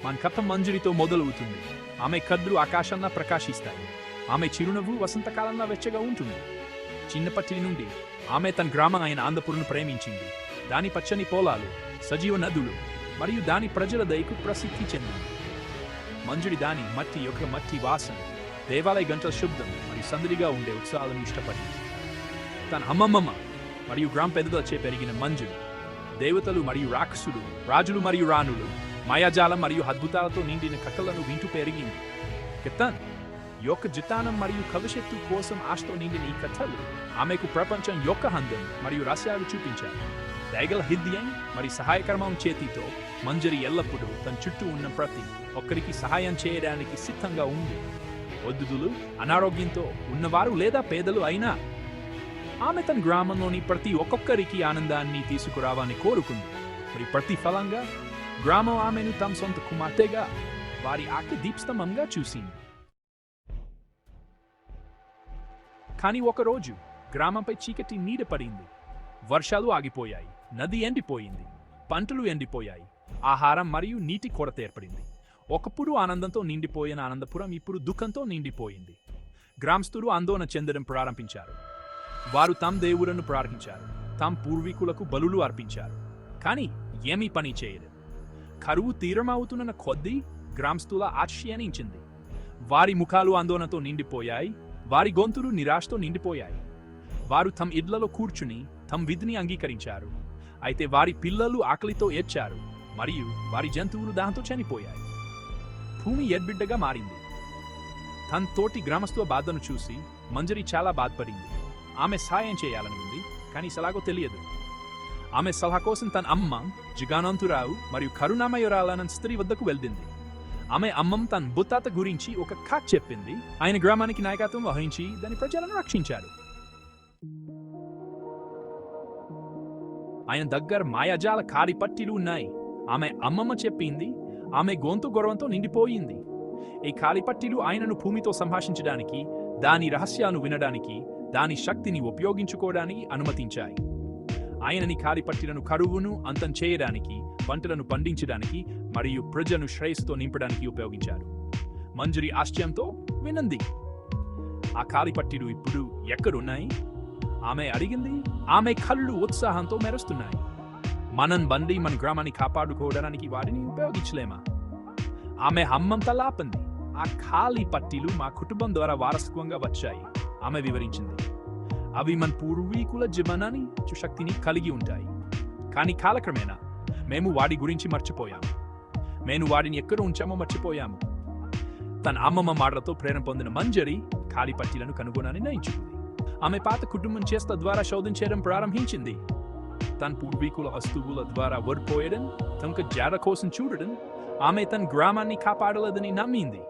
మన కథ మంజరితో మొదలవుతుంది. ఆమె కళ్ళు ఆకాశాన్న ప్రకాశిస్తాయి. ఆమె చిరునవ్వు వసంతకాలంలో వెచ్చగా ఉంటుంది. చిన్నప్పటి నుండి ఆమె తన గ్రామం అయిన ఆంధ్రపురను ప్రేమించింది. దాని పచ్చని పొలాలు, సజీవ నదులు మరియు దాని ప్రజల దయకు ప్రసిద్ధి చెందింది. మంజరి దాని మట్టి యొక్క మట్టి వాసన, దేవాలయ గంటల శబ్దం మరియు సందడిగా ఉండే ఉత్సాహాలను ఇష్టపడింది. తన అమ్మమ్మ మరియు గ్రామ పెద్దలచే పెరిగిన మంజరి దేవతలు మరియు రాక్షసులు, రాజులు మరియు రాణులు, మాయాజాలం మరియు అద్భుతాలతో నిండిన కథలను వింటూ పెరిగింది. కెతన్ యొక్క జితానం మరియు భవిష్యత్తు కోసం ఆశతో నిండిన ఈ కథలు ఆమెకు ప్రపంచం యొక్క అందం మరియు రహస్యాలు చూపించాయి. దయగల హృదయం మరియు సహాయకరమైన చేతితో మంజరి ఎల్లప్పుడూ తన చుట్టూ ఉన్న ప్రతి ఒక్కరికి సహాయం చేయడానికి సిద్ధంగా ఉంది. వృద్ధులు, అనారోగ్యంతో ఉన్నవారు లేదా పేదలు అయినా ఆమె తన గ్రామంలోని ప్రతి ఒక్కొక్కరికి ఆనందాన్ని తీసుకురావాలని కోరుకుంది. మరి ప్రతిఫలంగా గ్రామం ఆమెను తమ సొంత కుమార్తెగా, వారి ఆకి దీప్స్తంభంగా చూసింది. కానీ ఒకరోజు గ్రామంపై చీకటి నీడ పడింది. వర్షాలు ఆగిపోయాయి, నది ఎండిపోయింది, పంటలు ఎండిపోయాయి, ఆహారం మరియు నీటి కొరత ఏర్పడింది. ఒకప్పుడు ఆనందంతో నిండిపోయిన ఆనందపురం ఇప్పుడు దుఃఖంతో నిండిపోయింది. గ్రామస్తులు ఆందోళన చెందడం ప్రారంభించారు. వారు తమ దేవులను ప్రార్థించారు, తమ పూర్వీకులకు బలులు అర్పించారు. కానీ ఏమీ పని చేయలేదు. కరువు తీవ్రమవుతున్న కొద్దీ గ్రామస్తుల ఆశ్చర్యించింది. వారి ముఖాలు ఆందోళనతో నిండిపోయాయి, వారి గొంతులు నిరాశతో నిండిపోయాయి. వారు తమ ఇళ్లలో కూర్చుని తమ విధిని అంగీకరించారు. అయితే వారి పిల్లలు ఆకలితో ఏడ్చారు మరియు వారి జంతువులు దాహంతో చనిపోయాయి. భూమి ఎడ్బిడ్డగా మారింది. తన తోటి గ్రామస్తుల బాధను చూసి మంజరి చాలా బాధపడింది. ఆమె సహాయం చేయాలని ఉంది, కానీ ఎలాగో తెలియదు. ఆమె సలహా కోసం తన అమ్మ జిగానంతురావు మరియు కరుణామయురాలన్న స్త్రీ వద్దకు వెళ్పింది. ఆమె అమ్మమ్మ తన బుత్తాత గురించి ఒక కథ చెప్పింది. ఆయన గ్రామానికి నాయకత్వం వహించి దాని ప్రజలను రక్షించాడు. ఆయన దగ్గర మాయాజాల కాలిపట్టీలు ఉన్నాయి. ఆమె అమ్మమ్మ చెప్పింది. ఆమె గొంతు గౌరవంతో నిండిపోయింది. ఈ కాలిపట్టీలు ఆయనను భూమితో సంభాషించడానికి, దాని రహస్యాలను వినడానికి, దాని శక్తిని ఉపయోగించుకోవడానికి అనుమతించాయి. ఆయనని కాలిపట్టీలను కరువును అంతం చేయడానికి, పంటలను పండించడానికి మరియు ప్రజలను శ్రేయస్సుతో నింపడానికి ఉపయోగించారు. మంజరి ఆశ్చర్యంతో వినంది. ఆ కాలిపట్టీలు ఇప్పుడు ఎక్కడున్నాయి? ఆమె అడిగింది. ఆమె కళ్ళు ఉత్సాహంతో మెరుస్తున్నాయి. మనం బండి మన గ్రామాన్ని కాపాడుకోవడానికి వాటిని ఉపయోగించలేమా? ఆమె అమ్మం తలాపంది. ఆ కాలిపట్టీలు మా కుటుంబం ద్వారా వారసత్వంగా వచ్చాయి, ఆమె వివరించింది. అవి మన పూర్వీకుల జీవనాన్ని శక్తిని కలిగి ఉంటాయి. కానీ కాలక్రమేణా మేము వాటి గురించి మర్చిపోయాము. మేము వాటిని ఎక్కడ ఉంచామో మర్చిపోయాము. తన అమ్మమ్మ మాటలతో ప్రేరణ పొందిన మంజరి కాలిపట్టీలను కనుగొనాలని నిర్ణయించుకుంది. ఆమె పాత కుటుంబం చేస్త ద్వారా శోధించడం ప్రారంభించింది. తన పూర్వీకుల వస్తువుల ద్వారా ఓడిపోయడం, తనకు జాడ కోసం చూడడం, ఆమె తన గ్రామాన్ని కాపాడలేదని నమ్మింది.